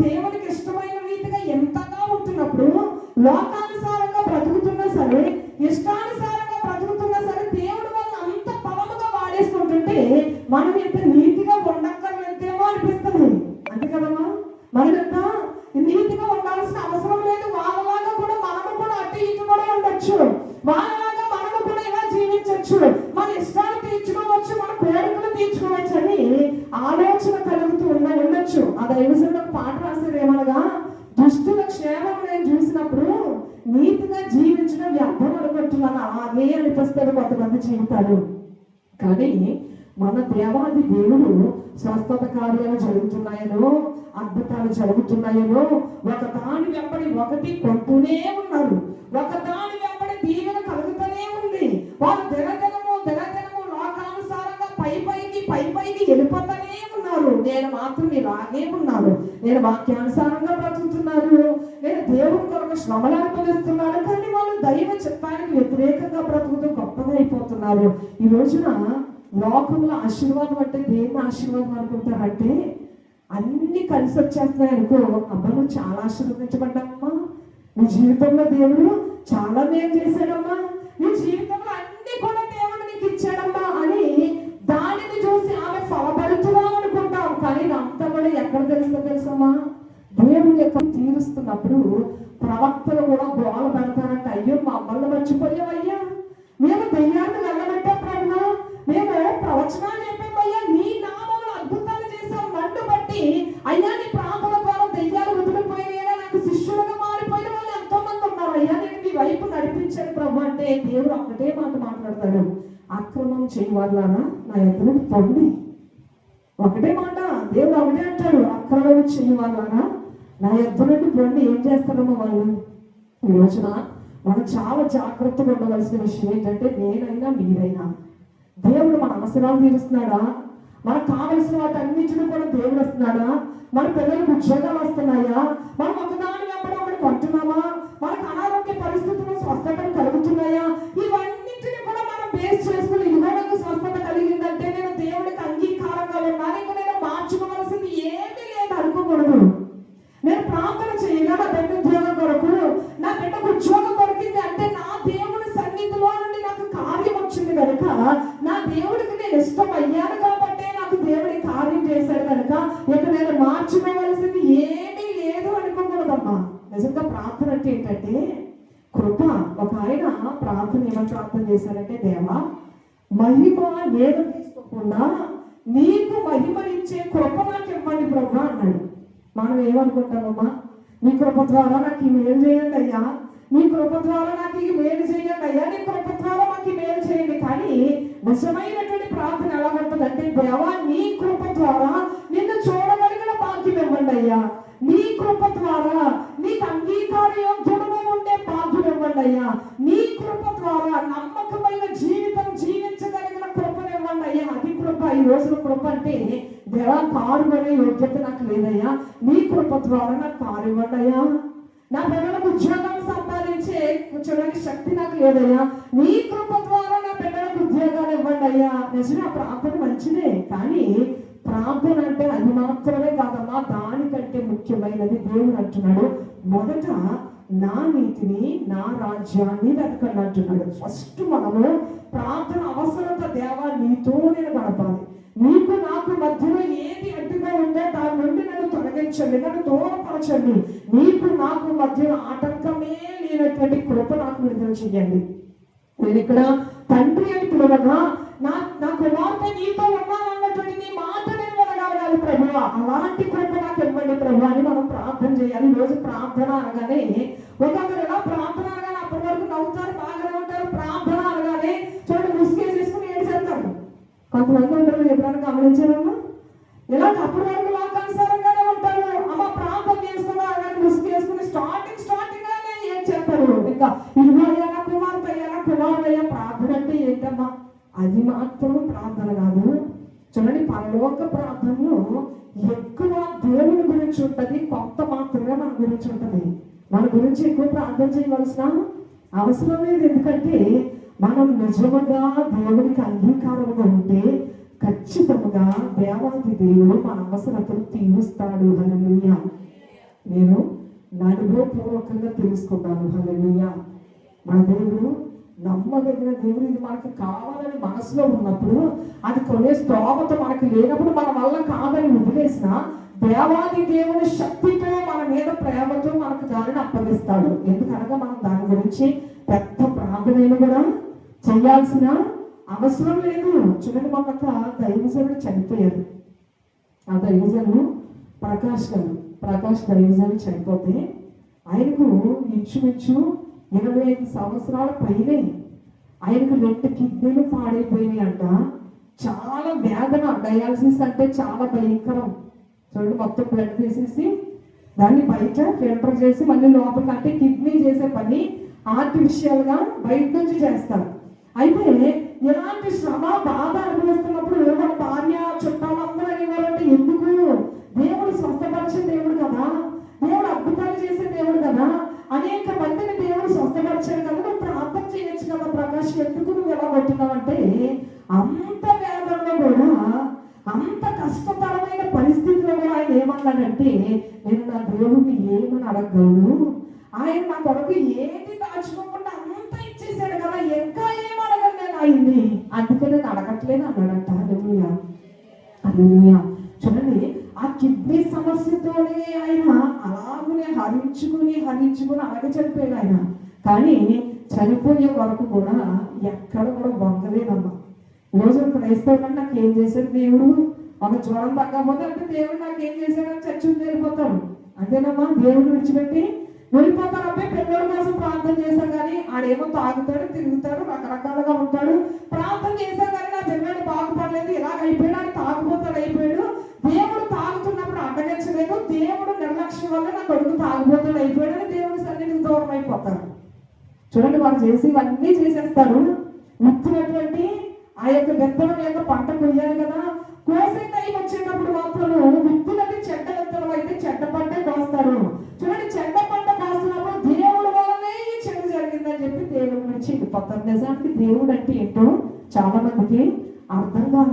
దేవునికి ఇష్టమైన రీతిగా ఎంతగా ఉంటున్నప్పుడు, లోకానుసారంగా బ్రతుకుతున్నా సరే, ఇష్టానుసారంగా బ్రతుకుతున్నా సరే, దేవుడు వాళ్ళు అంత బలముగా వాడేసుకుంటుంటే మనం ఎంత నీతిగా ఉండక్కర్లేదేమో అనిపిస్తుంది. అంతే కదమ్మా, మనం ఎంత నీతిగా ఉండాల్సిన అవసరం లేదు. వాళ్ళలాగా కూడా మనము కూడా అటు ఇటు కూడా ఉండొచ్చు, వాళ్ళలాగా మనము కూడా ఇలా జీవించవచ్చు, మన ఇష్టాలు తీర్చుకోవచ్చు, మన కోరికలు తీర్చుకోవచ్చు అని ఆలోచన కలుగుతూ ఉండొచ్చు. ఆ దైవజనుడు ఒక పాట రాసేది ఏమనగా, దుష్టుల క్షేమం నేను చూసినప్పుడు నీతిగా జీవించడం వ్యర్థం అనుకుంటున్నాను. అలాగే అనిపిస్తుంది కొంతమంది జీవితాలు. కానీ మన దేవాది దేవుడు స్వస్థత కార్యాలు జరుగుతున్నాయనో, అద్భుతాలు జరుగుతున్నాయనో, ఒకదాని వెంబడి ఒకటి కొంటూనే ఉన్నారు, ఒకదాని వెంబడి దీవెన కలుగుతూనే ఉంది. వాళ్ళు దినదినము లోకానుసారంగా పైకి వెళ్ళిపోతూనే ఉన్నారు. నేను మాత్రం ఇలాగే ఉన్నాను, నేను వాక్యానుసారంగా బ్రతుకుతున్నాను, నేను దేవుని కొరకు శ్రమలు అనుభవిస్తున్నాను. కానీ వాళ్ళు దైవ చిత్తానికి వ్యతిరేకంగా బ్రతుకుతూ గొప్పగా అయిపోతున్నారు. ఈ రోజున లోకంలో ఆశీర్వాదం అంటే దేని ఆశీర్వాదం అనుకుంటారంటే, అన్ని కలిసి వచ్చేస్తున్నాయి అనుకో, అబ్బా నువ్వు చాలా ఆశీర్వదించబడ్డామ్మా, నీ జీవితంలో దేవుడు చాలా మేలు చేశాడమ్మా, నీ జీవితంలో అన్ని కూడా దేవుడు నీకు ఇచ్చాడమ్మా అని దానిని చూసి ఆమె ఫలపడుతున్నాం అనుకుంటాం. కానీ అంతా కూడా ఎక్కడ తెలుసమ్మా, దేవుని యొక్క తీరుస్తున్నప్పుడు ప్రవక్తలు కూడా గోల పెడతారంట, అయ్యో మమ్మల్ని మర్చిపోయావయ్యా, మేము దెయ్యాన్ని వెళ్ళబెట్టాం ప్రభు, మేము ప్రవచనాలు చెప్పామయ్యా, నీ నామములు అద్భుతాలు చేసాం, నన్ను బట్టి అయ్యా నీ ప్రార్థన ద్వారా దెయ్యాలు వదిలిపోయినా నాకు శిష్యులుగా మారిపోయిన వాళ్ళు ఎంతో మంది ఉన్నారు అయ్యా, నేను మీ వైపు నడిపించాను ప్రభు అంటే దేవుడు ఒకటే మాట మాట్లాడతాడు, అక్రమం చేయవాళ్ళారా నా ఎదురు పొంది. ఒకటే మాట దేవుడు ఒకటే అంటాడు, అక్రమం చేయవాళ్ళారా నా ఎదురు పొండి. ఏం చేస్తారమ్మా వాళ్ళు? ఈ రోజున మనం చాలా జాగ్రత్తగా ఉండవలసిన విషయం ఏంటంటే, నేనైనా మీరైనా దేవుడు మన అవసరాలు తీరుస్తున్నాడా? మనకు కావలసిన వాటన్నిటిని కూడా దేవుడు వస్తున్నాడా? మన పిల్లలకు ఉద్యోగాలు వస్తున్నాయా? మనం ఒకదాని వెంబడి ఒకటి కొంటున్నామా? మనకు అనారోగ్య పరిస్థితులు స్వస్థతలు కలుగుతున్నాయా? ఇవన్నింటినీ కూడా మనం బేస్ చేసుకుని, ఇదిగో నాకు స్వస్థత కలిగిందంటే నేను దేవుడికి అంగీకారంగా ఉన్నాను, ఇంకా నేను మార్చుకోవాల్సింది ఏమీ లేదు అనుకోకూడదు. నేను ప్రార్థన చేయగా నా బిడ్డ ఉద్యోగం కొరకు, నా బిడ్డకు ఉద్యోగం దొరికింది అంటే నా దేవుడి సన్నిధిలో నుండి నాకు కార్యం వచ్చింది కనుక, నా దేవుడికి నేను ఇష్టం అయ్యాను కాబట్టి నాకు దేవుడి కార్యం చేశాడు కనుక ఇక నేను మార్చుకోవలసింది ఏమీ లేదు అనుకోకూడదమ్మా. నిజంగా ప్రార్థన అంటే ఏంటంటే కృప. ఒక ఆయన ప్రార్థన ఏమని ప్రార్థన చేశారంటే, దేవా మహిమ నేను తీసుకోకుండా నీకు మహిమనిచ్చే కృప నాకు ఇవ్వండి ప్రభు అన్నాడు. మనం ఏమనుకుంటామమ్మా, నీ కృప ద్వారా నాకు ఈ మేలు చేయండి అయ్యా, నీ కృప ద్వారా నాకు ఈ మేలు చేయండి అయ్యా, నీ కృప ద్వారా నాకు ఈ మేలు చేయండి. కానీ నిజమైనటువంటి ప్రార్థన ఎలా ఉంటుందంటే, దేవా నీ కృప ద్వారా నిన్ను చూడగలిగిన భాగ్యం ఇవ్వండి అయ్యా, నీ కృప ద్వారా నీకు అంగీకార యోగ్యుడుగా ఉండే భాగ్యం ఇవ్వండి అయ్యా, నీ కృప ద్వారా నమ్మకమైన జీవితం జీవించగలిగిన కృపను ఇవ్వండి అయ్యా. అది కృప. ఈ రోజున కృప అంటే, దేవా కారు అనే యోగ్యత నాకు లేదయ్యా, నీ కృప ద్వారా నాకు కారు ఇవ్వండి అయ్యా, నా బిడ్డలకు ఉద్యోగం సంపాదించే చూడని శక్తి నాకు లేదయ్యా, నీ కృప ద్వారా నా బిడ్డలకు ఉద్యోగాలు ఇవ్వండి అయ్యా. నిజమే, ప్రార్థన మంచిదే. కానీ ప్రార్థన అంటే అది మాత్రమే కాదమ్మా, దానికంటే ముఖ్యమైనది దేవుడు అంటున్నాడు, మొదట నా నీతిని నా రాజ్యాన్ని వెతకండి అంటున్నాడు. ఫస్ట్ మనము ప్రార్థన అవసరత, దేవా నీతో నేను గడపాలి, నీకు నాకు మధ్యలో ఏది అడ్డుగా ఉందో దాని నుండి నన్ను తొలగించండి, నన్ను దూరపరచండి, నీకు నాకు మధ్యలో ఆటంకమే లేనటువంటి కృప నాకు విడుదల చేయండి. నేను ఇక్కడ తండ్రి అని పిలవగా నా కుమార్తె నీతో ఉన్నానన్నటువంటి నీ మాట నేను వినగలగాలి ప్రభువా, అలాంటి కృప నాకు ఇవ్వండి ప్రభు అని మనం ప్రార్థన చేయాలి. ఈ రోజు ప్రార్థన అనగానే ఒక్కొక్కరు ఎలా ప్రార్థన అనగానే అప్పటి వరకు నవ్వుతారు, బాగానే ఉంటారు. ప్రార్థన అనగానే చూడండి ముసుగేసేసుకుని ఏడ్చేస్తారు. కొంతమంది ఉంటారు, ఎప్పుడైనా గమనించారమ్మా, ఇలా అప్పటి వరకు లోకానుసారంగానే ఉంటారు. అమ్మ ప్రార్థన చేసుకున్నా కానీ ముసుగేసుకుని స్టార్టింగ్ గానే ఏం చేస్తారు, ఇంకా ఇదిగో అయ్యా నా కుమార్తె అయ్యా నా కుమారుడయ్యా. ప్రార్థన అంటే ఏంటమ్మా, అది మాత్రం ప్రార్థన కాదు. చూడండి, పరలోక ప్రార్థనలో ఎక్కువ దేవుని గురించి ఉంటుంది, కొంత మాత్రమే మన గురించి ఉంటుంది. మన గురించి ఎక్కువ ప్రార్థన చేయవలసిన అవసరం లేదు. ఎందుకంటే మనం నిజముగా దేవునికి అంగీకారంగా ఉంటే ఖచ్చితంగా దేవాది దేవుడు మన అవసరతలు తీరుస్తాడు. హల్లెలూయా. నేను అనుభవపూర్వకంగా తెలుసుకున్నాను. హల్లెలూయా. మన దేవుడు నమ్మదగిన దేవుడు. ఇది మనకు కావాలని మనసులో ఉన్నప్పుడు, అది కొనే స్తోమత మనకు లేనప్పుడు మన వల్ల కాదని వదిలేసిన దేవాది దేవుని శక్తితో మన మీద ప్రేమతో మనకు దానిని అప్పగిస్తాడు. ఎందుకనగా మనం దాని గురించి పెద్ద ప్రార్థనలు కూడా చేయాల్సిన అవసరం లేదు. చూడండి, మొన్న దైవజనుడు చనిపోయారు. ఆ దైవజనుడు ప్రకాష్ దైవజనుడు చనిపోతే ఆయనకు ఇంచుమించు 25 సంవత్సరాల పైనే. ఆయనకు 2 కిడ్నీలు పాడైపోయినాయి అంట. చాలా వేదన. డయాలసిస్ అంటే చాలా భయంకరం. చూడండి, మొత్తం బ్లడ్ తీసేసి దాన్ని బయట ఫిల్టర్ చేసి మళ్ళీ లోపలికి, అంటే కిడ్నీ చేసే పని ఆర్టిఫిషియల్ గా బయట నుంచి చేస్తారు. అయితే ఇలాంటి శ్రమ బాధ అనుభవిస్తున్నప్పుడు మన భార్య చుట్టాలందరూ అనేవారంటే, ఎందుకు? దేవుడు స్వస్థపరిచే దేవుడు కదా, దేవుడు అద్భుతాలు చేసే దేవుడు కదా, అనేక మందిని దేవుడు స్వస్థపరిచాడు కదా, నువ్వు ప్రార్థన చేయొచ్చు కదా ప్రకాష్, ఎందుకు నువ్వు ఎలా కొట్టున్నావు అంటే, అంత వేదనలో కూడా, అంత కష్టతరమైన పరిస్థితిలో కూడా ఆయన ఏమన్నాడంటే, నేను నా దేవుడిని ఏమని అడగలను, ఆయన నా కొరకు ఏది దాచుకోకుండా అంత ఇచ్చేసాడు కదా, ఇంకా ఏమడగను నేను ఆయన్ని, అందుకే నేను అడగట్లేదు అన్నాడంట. హల్లెలూయా, హల్లెలూయా. చూడండి, ఆ కిడ్నీ సమస్యతోనే ఆయన అలాగనే హరించుకుని అలాగే చనిపోయాడు ఆయన. కానీ చనిపోయే వరకు కూడా ఎక్కడ కూడా వంగలేదమ్మా. రోజు క్రైస్తవుడు నాకేం చేశాడు దేవుడు, ఒక జ్వరం తగ్గకపోతే అంటే దేవుడు నాకేం చేశాడని చర్చకు వెళ్ళిపోతారు. అంతేనమ్మా, దేవుడు విడిచిపెట్టి వెళ్ళిపోతారు. అబ్బాయి పిల్లల కోసం ప్రార్థన చేశాం కానీ ఆడేమో తాగుతాడు, తిరుగుతాడు, రకరకాలుగా ఉంటాడు. ప్రార్థన చేశాం కానీ నా పిల్లడు బాగుపడలేదు, ఇలాగ అయిపోయాడు, అని తాగుపోతాడు అయిపోయాడు. దేవుడు తాగుతున్నప్పుడు అడ్డగించలేదు, దేవుడు నిర్లక్ష్యం వల్ల నా కొడుకు తాగుపోతాడు అయిపోయాడు అని దేవుడి సన్నిధికి దూరం అయిపోతారు. చూడండి, వాళ్ళు చేసి ఇవన్నీ చేసేస్తారు. విత్తినటువంటి ఆ యొక్క విత్తనం యొక్క పంట కొయ్యాలి కదా, కోసే టైం వచ్చేటప్పుడు మాత్రం విత్తులది చెడ్డ విత్తనం అయితే చెడ్డ పంట కోస్తారు. చూడండి, చెడ్డ పంట కోస్తున్నప్పుడు దేవుడు వల్లనే ఈ చెడు జరిగిందని చెప్పి దేవుడి నుంచి వెళ్ళిపోతారు. నిజానికి దేవుడు అంటే ఏంటో చాలా మందికి అర్థం కాదు.